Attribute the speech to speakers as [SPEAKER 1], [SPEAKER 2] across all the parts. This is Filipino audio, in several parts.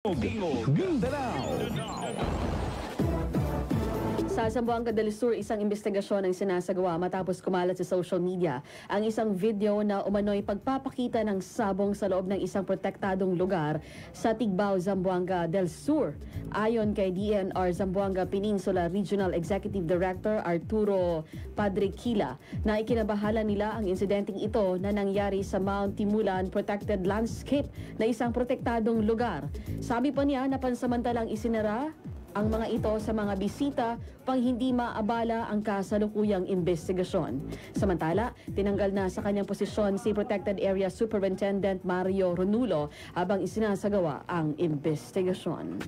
[SPEAKER 1] Mindanao.
[SPEAKER 2] Sa Zamboanga del Sur, isang investigasyon ang sinasagawa matapos kumalat sa social media ang isang video na umano'y pagpapakita ng sabong sa loob ng isang protektadong lugar sa Tigbao, Zamboanga del Sur. Ayon kay DNR Zamboanga Peninsula Regional Executive Director Arturo Padriquila, na ikinabahala nila ang insidenteng ito na nangyari sa Mount Timulan Protected Landscape na isang protektadong lugar. Sabi pa niya na pansamantalang isinara ang mga ito sa mga bisita pang hindi maabala ang kasalukuyang investigasyon. Samantala, tinanggal na sa kanyang posisyon si Protected Area Superintendent Mario Ronulo habang isinasagawa ang investigasyon.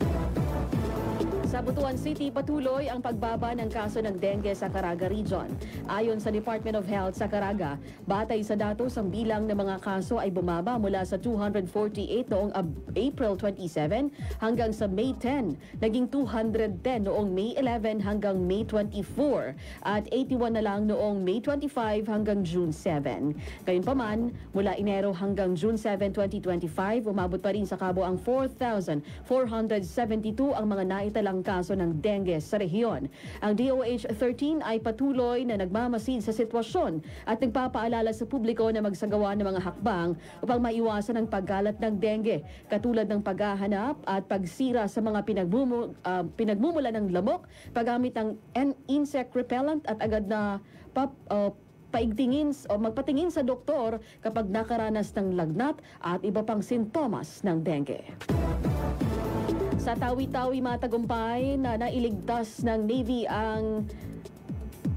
[SPEAKER 2] Sa Butuan City, patuloy ang pagbaba ng kaso ng dengue sa Caraga Region. Ayon sa Department of Health sa Caraga, batay sa datos, ang bilang ng mga kaso ay bumaba mula sa 248 noong April 27 hanggang sa May 10. Naging 210 noong May 11 hanggang May 24 at 81 na lang noong May 25 hanggang June 7. Gayunpaman, mula Enero hanggang June 7, 2025, umabot pa rin sa kabo ang 4,472 ang mga naitalang kaso ng dengue sa rehiyon. Ang DOH-13 ay patuloy na nagmamasid sa sitwasyon at nagpapaalala sa publiko na magsagawa ng mga hakbang upang maiwasan ang pagkalat ng dengue, katulad ng paghahanap at pagsira sa mga pinagmumula ng lamok, paggamit ng insect repellent at agad na magpatingin sa doktor kapag nakaranas ng lagnat at iba pang sintomas ng dengue. Sa Tawi-Tawi, matagumpay na nailigtas ng Navy ang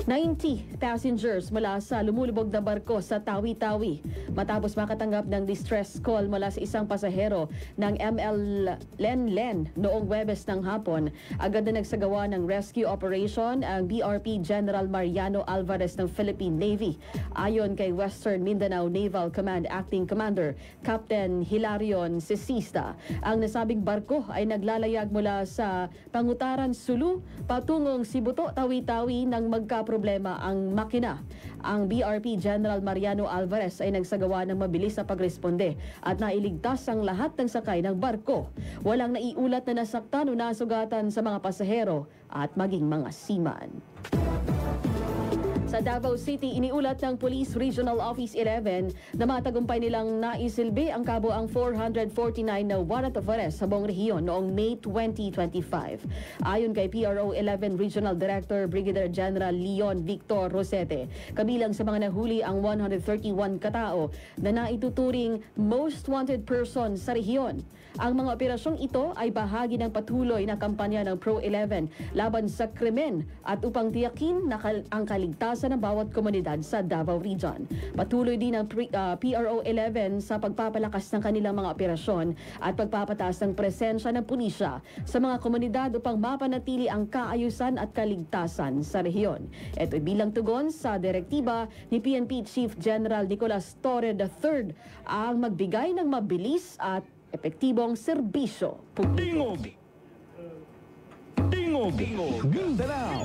[SPEAKER 2] 90 passengers mula sa lumulubog na barko sa Tawi-Tawi matapos makatanggap ng distress call mula sa isang pasahero ng ML Lenlen noong Huwebes ng hapon. Agad na nagsagawa ng rescue operation ang BRP General Mariano Alvarez ng Philippine Navy. Ayon kay Western Mindanao Naval Command Acting Commander Captain Hilarion Cesista, ang nasabing barko ay naglalayag mula sa Pangutaran Sulu patungong Sibuto, Tawi-Tawi nang problema ang makina. Ang BRP General Mariano Alvarez ay nagsagawa ng mabilis na pagresponde at nailigtas ang lahat ng sakay ng barko. Walang naiulat na nasaktan o nasugatan sa mga pasahero at maging mga seaman. Sa Davao City, iniulat ng Police Regional Office 11 na matagumpay nilang naisilbi ang kabuang 449 na warrant of arrest sa buong rehiyon noong May 2025. Ayon kay PRO 11 Regional Director Brigadier General Leon Victor Rosete, kabilang sa mga nahuli ang 131 katao na naituturing most wanted person sa rehiyon. Ang mga operasyong ito ay bahagi ng patuloy na kampanya ng Pro 11 laban sa krimen at upang tiyakin na ang kaligtasan ng bawat komunidad sa Davao Region. Patuloy din ang PRO 11 sa pagpapalakas ng kanilang mga operasyon at pagpapataas ng presensya ng pulisya sa mga komunidad upang mapanatili ang kaayusan at kaligtasan sa rehiyon. Ito ay bilang tugon sa direktiba ni PNP Chief General Nicolas Torre III ang magbigay ng mabilis at epektibong serbisyo publiko.
[SPEAKER 1] Tingog Mindanao.